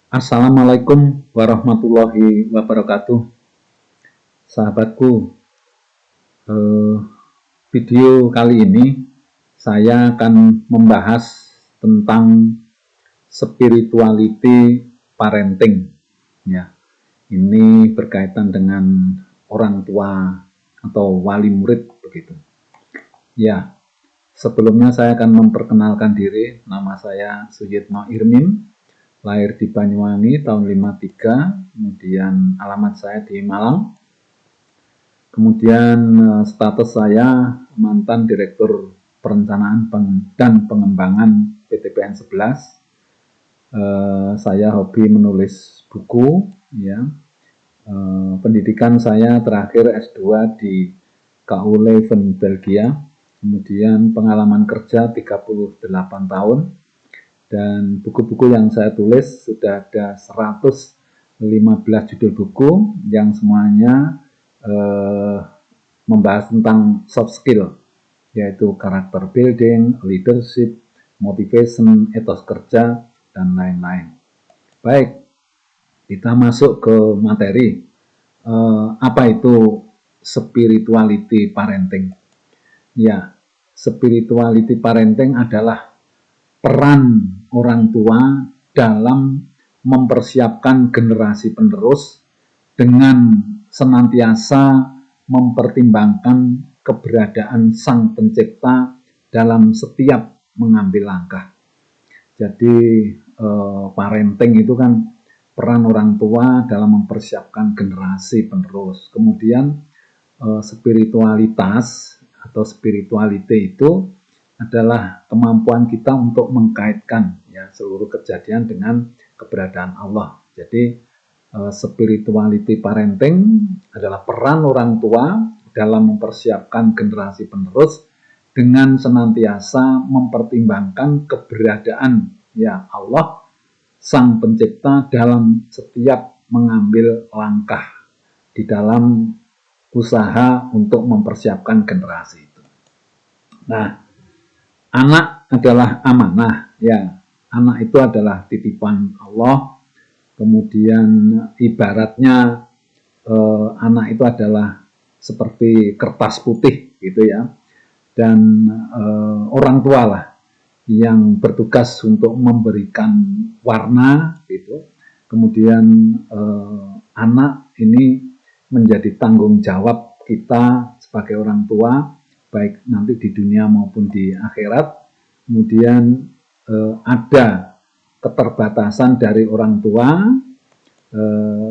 Assalamualaikum warahmatullahi wabarakatuh. Sahabatku, eh, video kali ini saya akan membahas tentang spirituality parenting. Ya, ini berkaitan dengan orang tua atau wali murid begitu. Ya, sebelumnya saya akan memperkenalkan diri. Nama saya Suyitno Irmin, lahir di Banyuwangi tahun 53, kemudian alamat saya di Malang. Kemudian status saya mantan Direktur Perencanaan dan Pengembangan PTPN 11. Saya hobi menulis buku, ya. Pendidikan saya terakhir S2 di KU Leuven, Belgia. Kemudian pengalaman kerja 38 tahun. Dan buku-buku yang saya tulis sudah ada 115 judul buku yang semuanya membahas tentang soft skill, yaitu karakter building, leadership, motivation, etos kerja, dan lain-lain. Baik, kita masuk ke materi. Apa itu spirituality parenting? Ya, spirituality parenting adalah peran orang tua dalam mempersiapkan generasi penerus dengan senantiasa mempertimbangkan keberadaan Sang Pencipta dalam setiap mengambil langkah. Jadi parenting itu kan peran orang tua dalam mempersiapkan generasi penerus. Kemudian spiritualitas atau spirituality itu adalah kemampuan kita untuk mengkaitkan ya seluruh kejadian dengan keberadaan Allah. Jadi spirituality parenting adalah peran orang tua dalam mempersiapkan generasi penerus dengan senantiasa mempertimbangkan keberadaan ya Allah Sang Pencipta dalam setiap mengambil langkah di dalam usaha untuk mempersiapkan generasi itu. Nah, anak adalah amanah ya. Anak itu adalah titipan Allah. Kemudian ibaratnya anak itu adalah seperti kertas putih gitu ya. Dan orang tua lah yang bertugas untuk memberikan warna gitu. Kemudian anak ini menjadi tanggung jawab kita sebagai orang tua, baik nanti di dunia maupun di akhirat. Kemudian ada keterbatasan dari orang tua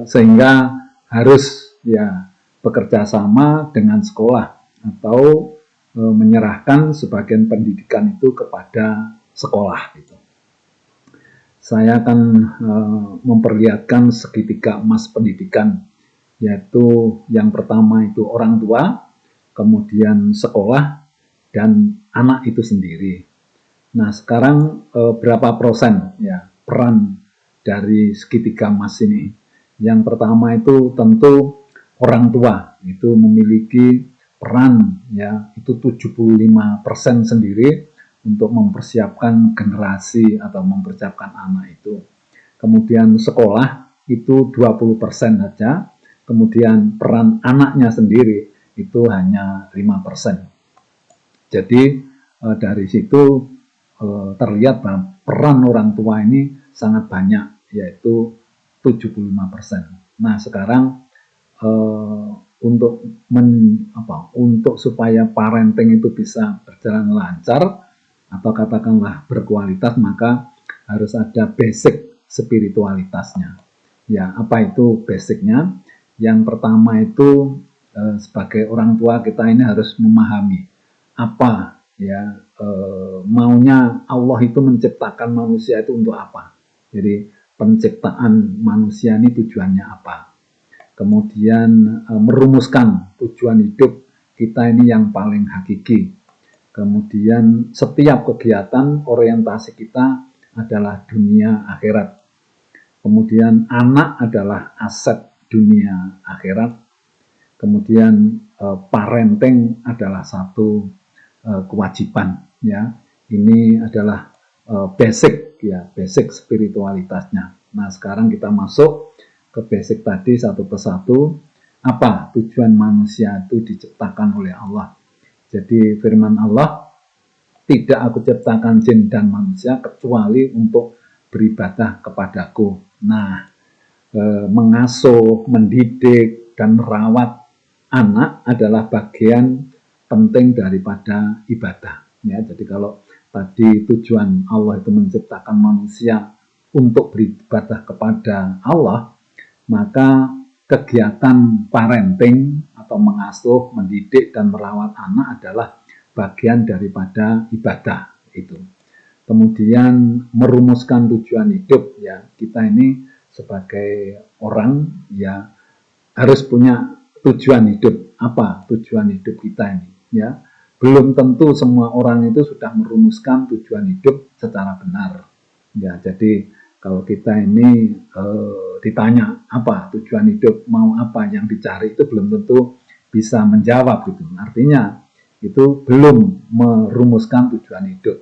sehingga harus ya bekerja sama dengan sekolah atau menyerahkan sebagian pendidikan itu kepada sekolah gitu. Saya akan memperlihatkan segitiga emas pendidikan, yaitu yang pertama itu orang tua, kemudian sekolah, dan anak itu sendiri. Nah, sekarang berapa persen ya peran dari segitiga emas ini? Yang pertama itu tentu orang tua itu memiliki peran ya itu 75% sendiri untuk mempersiapkan generasi atau mempersiapkan anak itu. Kemudian sekolah itu 20% saja. Kemudian peran anaknya sendiri itu hanya 5%. Jadi dari situ terlihat bahwa peran orang tua ini sangat banyak, yaitu 75%. Nah, sekarang untuk supaya parenting itu bisa berjalan lancar atau katakanlah berkualitas, maka harus ada basic spiritualitasnya. Ya, apa itu basicnya? Yang pertama itu sebagai orang tua kita ini harus memahami apa ya maunya Allah itu menciptakan manusia itu untuk apa. Jadi penciptaan manusia ini tujuannya apa. Kemudian merumuskan tujuan hidup kita ini yang paling hakiki. Kemudian setiap kegiatan orientasi kita adalah dunia akhirat. Kemudian anak adalah aset dunia akhirat. Kemudian parenting adalah satu kewajiban ya. Ini adalah basic ya, basic spiritualitasnya. Nah, sekarang kita masuk ke basic tadi satu persatu. Apa tujuan manusia itu diciptakan oleh Allah? Jadi firman Allah, tidak aku ciptakan jin dan manusia kecuali untuk beribadah kepadaku. Nah, mengasuh, mendidik, dan merawat anak adalah bagian penting daripada ibadah. Ya, jadi kalau tadi tujuan Allah itu menciptakan manusia untuk beribadah kepada Allah, maka kegiatan parenting atau mengasuh, mendidik, dan merawat anak adalah bagian daripada ibadah itu. Kemudian merumuskan tujuan hidup, ya kita ini sebagai orang ya harus punya tujuan hidup. Apa tujuan hidup kita ini? Ya, belum tentu semua orang itu sudah merumuskan tujuan hidup secara benar. Ya, jadi kalau kita ini ditanya apa tujuan hidup, mau apa yang dicari, itu belum tentu bisa menjawab gitu. Artinya itu belum merumuskan tujuan hidup.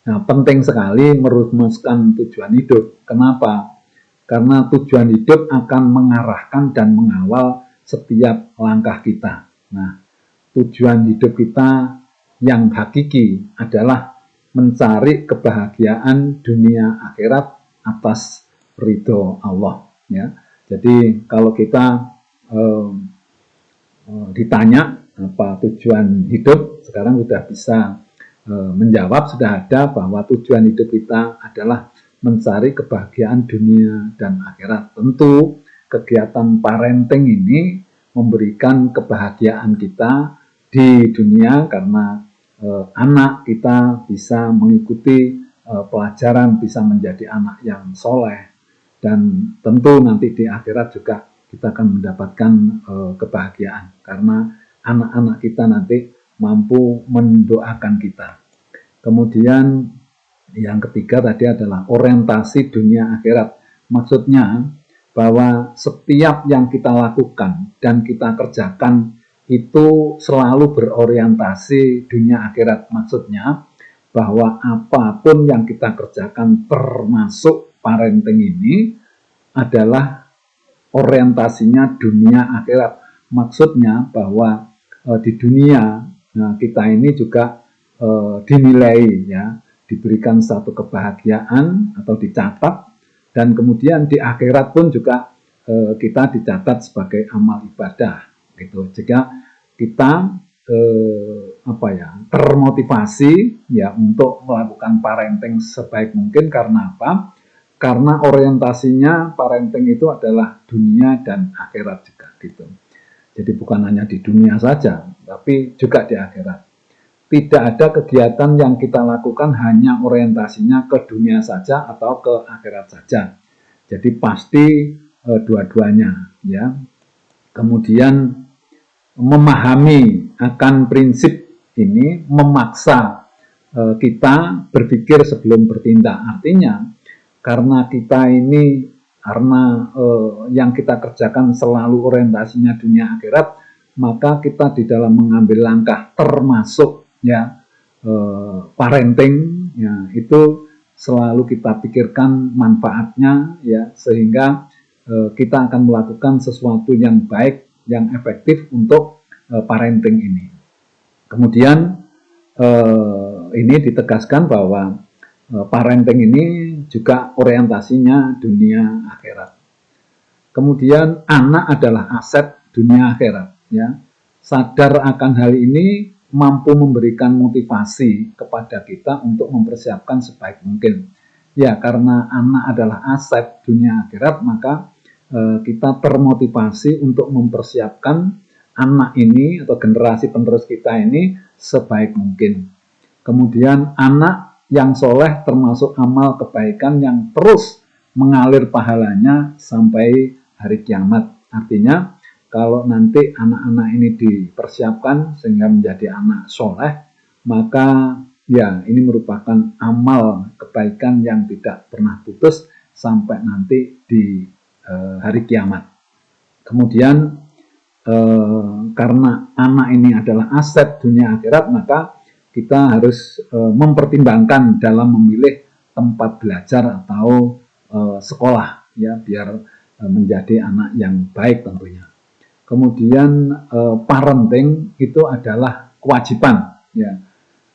Nah, penting sekali merumuskan tujuan hidup. Kenapa? Karena tujuan hidup akan mengarahkan dan mengawal setiap langkah kita. Nah, tujuan hidup kita yang hakiki adalah mencari kebahagiaan dunia akhirat atas ridho Allah. Ya, jadi kalau kita ditanya apa tujuan hidup, sekarang sudah bisa menjawab, sudah ada bahwa tujuan hidup kita adalah mencari kebahagiaan dunia dan akhirat. Tentu kegiatan parenting ini memberikan kebahagiaan kita di dunia karena anak kita bisa mengikuti pelajaran, bisa menjadi anak yang soleh, dan tentu nanti di akhirat juga kita akan mendapatkan kebahagiaan karena anak-anak kita nanti mampu mendoakan kita. Kemudian yang ketiga tadi adalah orientasi dunia akhirat. Maksudnya bahwa setiap yang kita lakukan dan kita kerjakan itu selalu berorientasi dunia akhirat. Maksudnya bahwa apapun yang kita kerjakan termasuk parenting ini adalah orientasinya dunia akhirat. Maksudnya bahwa di dunia kita ini juga dinilai, ya, diberikan satu kebahagiaan atau dicatat, dan kemudian di akhirat pun juga kita dicatat sebagai amal ibadah gitu. Jika kita termotivasi ya untuk melakukan parenting sebaik mungkin. Karena apa? Karena orientasinya parenting itu adalah dunia dan akhirat juga gitu. Jadi bukan hanya di dunia saja, tapi juga di akhirat. Tidak ada kegiatan yang kita lakukan hanya orientasinya ke dunia saja atau ke akhirat saja. Jadi pasti dua-duanya, ya. Kemudian memahami akan prinsip ini memaksa kita berpikir sebelum bertindak. Artinya karena kita ini yang kita kerjakan selalu orientasinya dunia akhirat, maka kita di dalam mengambil langkah termasuk ya parenting, ya itu selalu kita pikirkan manfaatnya, ya, sehingga kita akan melakukan sesuatu yang baik, yang efektif untuk parenting ini. Kemudian ini ditegaskan bahwa parenting ini juga orientasinya dunia akhirat. Kemudian anak adalah aset dunia akhirat, ya. Sadar akan hal ini mampu memberikan motivasi kepada kita untuk mempersiapkan sebaik mungkin. Ya, karena anak adalah aset dunia akhirat, maka kita termotivasi untuk mempersiapkan anak ini atau generasi penerus kita ini sebaik mungkin. Kemudian anak yang soleh termasuk amal kebaikan yang terus mengalir pahalanya sampai hari kiamat. Artinya kalau nanti anak-anak ini dipersiapkan sehingga menjadi anak soleh, maka ya ini merupakan amal kebaikan yang tidak pernah putus sampai nanti di hari kiamat. Kemudian karena anak ini adalah aset dunia akhirat, maka kita harus mempertimbangkan dalam memilih tempat belajar atau sekolah, ya, biar menjadi anak yang baik tentunya. Kemudian parenting itu adalah kewajiban, ya.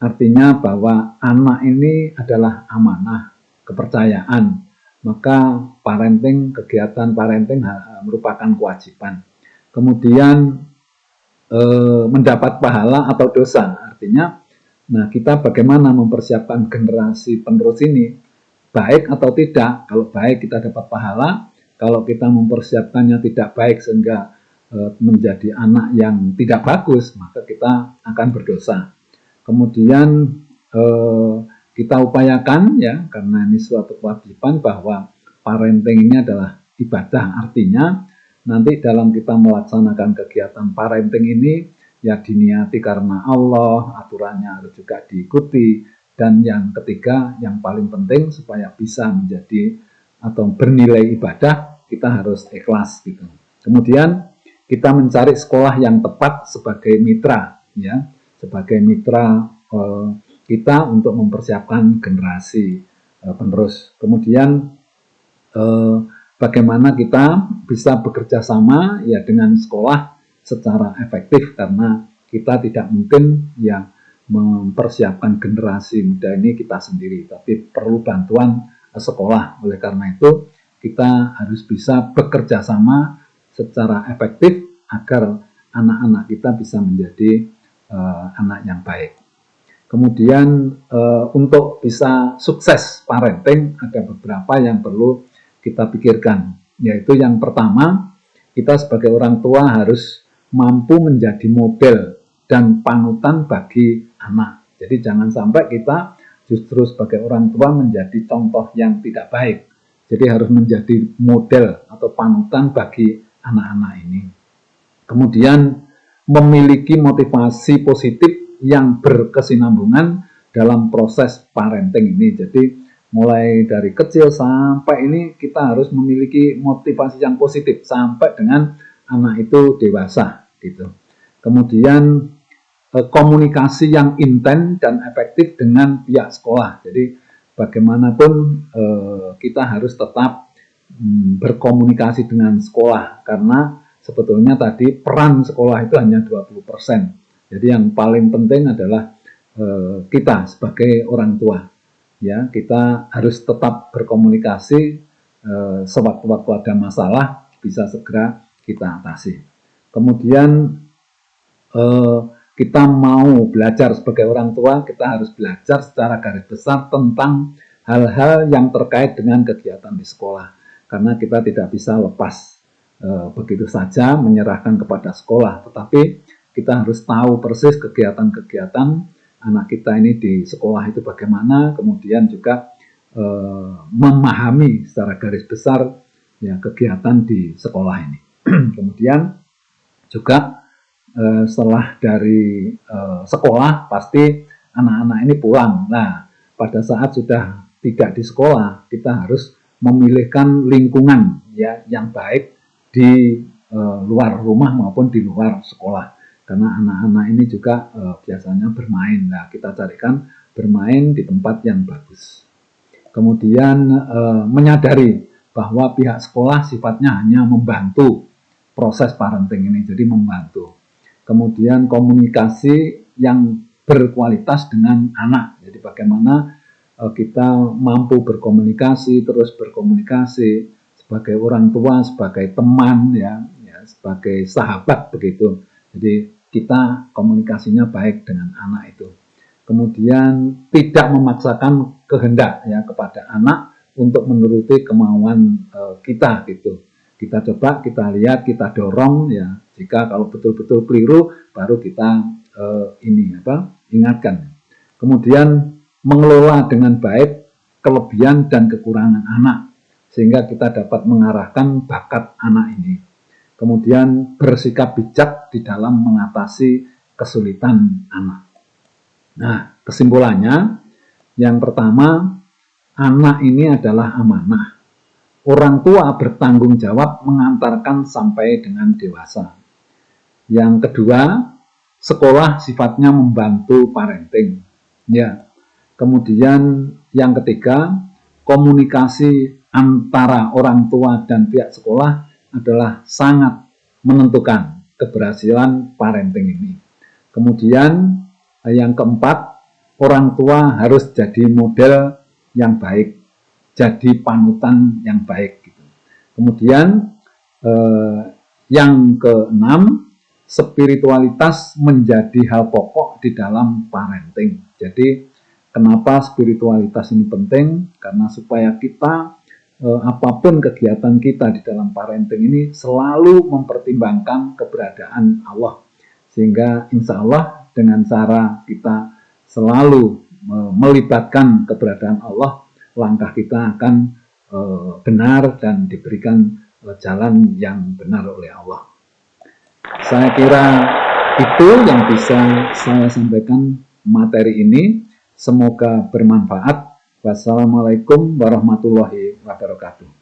Artinya bahwa anak ini adalah amanah, kepercayaan. Maka parenting, kegiatan parenting merupakan kewajiban. Kemudian mendapat pahala atau dosa. Artinya, nah, kita bagaimana mempersiapkan generasi penerus ini, baik atau tidak. Kalau baik kita dapat pahala, kalau kita mempersiapkannya tidak baik sehingga menjadi anak yang tidak bagus, maka kita akan berdosa. Kemudian kita upayakan, ya, karena ini suatu kewajiban, bahwa parenting ini adalah ibadah. Artinya nanti dalam kita melaksanakan kegiatan parenting ini, ya, diniati karena Allah, aturannya harus juga diikuti, dan yang ketiga, yang paling penting supaya bisa menjadi atau bernilai ibadah, kita harus ikhlas gitu. Kemudian kita mencari sekolah yang tepat sebagai mitra, ya, sebagai mitra kita untuk mempersiapkan generasi penerus. Kemudian bagaimana kita bisa bekerja sama, ya, dengan sekolah secara efektif, karena kita tidak mungkin, ya, mempersiapkan generasi muda ini kita sendiri, tapi perlu bantuan sekolah. Oleh karena itu kita harus bisa bekerja sama secara efektif agar anak-anak kita bisa menjadi anak yang baik. Kemudian untuk bisa sukses parenting ada beberapa yang perlu kita pikirkan, yaitu yang pertama, kita sebagai orang tua harus mampu menjadi model dan panutan bagi anak. Jadi jangan sampai kita justru sebagai orang tua menjadi contoh yang tidak baik. Jadi harus menjadi model atau panutan bagi anak-anak ini. Kemudian memiliki motivasi positif yang berkesinambungan dalam proses parenting ini. Jadi mulai dari kecil sampai ini kita harus memiliki motivasi yang positif sampai dengan anak itu dewasa gitu. Kemudian komunikasi yang intens dan efektif dengan pihak sekolah. Jadi bagaimanapun kita harus tetap berkomunikasi dengan sekolah, karena sebetulnya tadi peran sekolah itu hanya 20%. Jadi yang paling penting adalah kita sebagai orang tua, ya, kita harus tetap berkomunikasi, sewaktu-waktu ada masalah bisa segera kita atasi. Kemudian kita mau belajar sebagai orang tua, kita harus belajar secara garis besar tentang hal-hal yang terkait dengan kegiatan di sekolah, karena kita tidak bisa lepas begitu saja menyerahkan kepada sekolah, tetapi kita harus tahu persis kegiatan-kegiatan anak kita ini di sekolah itu bagaimana, kemudian juga memahami secara garis besar, ya, kegiatan di sekolah ini. Kemudian juga setelah dari sekolah pasti anak-anak ini pulang. Nah, pada saat sudah tidak di sekolah, kita harus memilihkan lingkungan, ya, yang baik di luar rumah maupun di luar sekolah. Karena anak-anak ini juga biasanya bermain. Nah, kita carikan bermain di tempat yang bagus. Kemudian menyadari bahwa pihak sekolah sifatnya hanya membantu proses parenting ini, jadi membantu. Kemudian komunikasi yang berkualitas dengan anak. Jadi bagaimana kita mampu berkomunikasi, terus berkomunikasi sebagai orang tua, sebagai teman, ya, sebagai sahabat begitu. Jadi kita komunikasinya baik dengan anak itu. Kemudian tidak memaksakan kehendak, ya, kepada anak untuk menuruti kemauan kita gitu. Kita coba, kita lihat, kita dorong, ya. Jika kalau betul-betul keliru, baru kita ingatkan. Kemudian mengelola dengan baik kelebihan dan kekurangan anak, sehingga kita dapat mengarahkan bakat anak ini. Kemudian bersikap bijak di dalam mengatasi kesulitan anak. Nah, kesimpulannya, yang pertama, anak ini adalah amanah. Orang tua bertanggung jawab mengantarkan sampai dengan dewasa. Yang kedua, sekolah sifatnya membantu parenting. Ya. Kemudian yang ketiga, komunikasi antara orang tua dan pihak sekolah adalah sangat menentukan keberhasilan parenting ini. Kemudian yang keempat, orang tua harus jadi model yang baik, jadi panutan yang baik. Kemudian yang keenam, spiritualitas menjadi hal pokok di dalam parenting. Jadi kenapa spiritualitas ini penting? Karena supaya kita apapun kegiatan kita di dalam parenting ini selalu mempertimbangkan keberadaan Allah. Sehingga insya Allah dengan cara kita selalu melibatkan keberadaan Allah, langkah kita akan benar dan diberikan jalan yang benar oleh Allah. Saya kira itu yang bisa saya sampaikan materi ini. Semoga bermanfaat. Wassalamualaikum warahmatullahi wabarakatuh.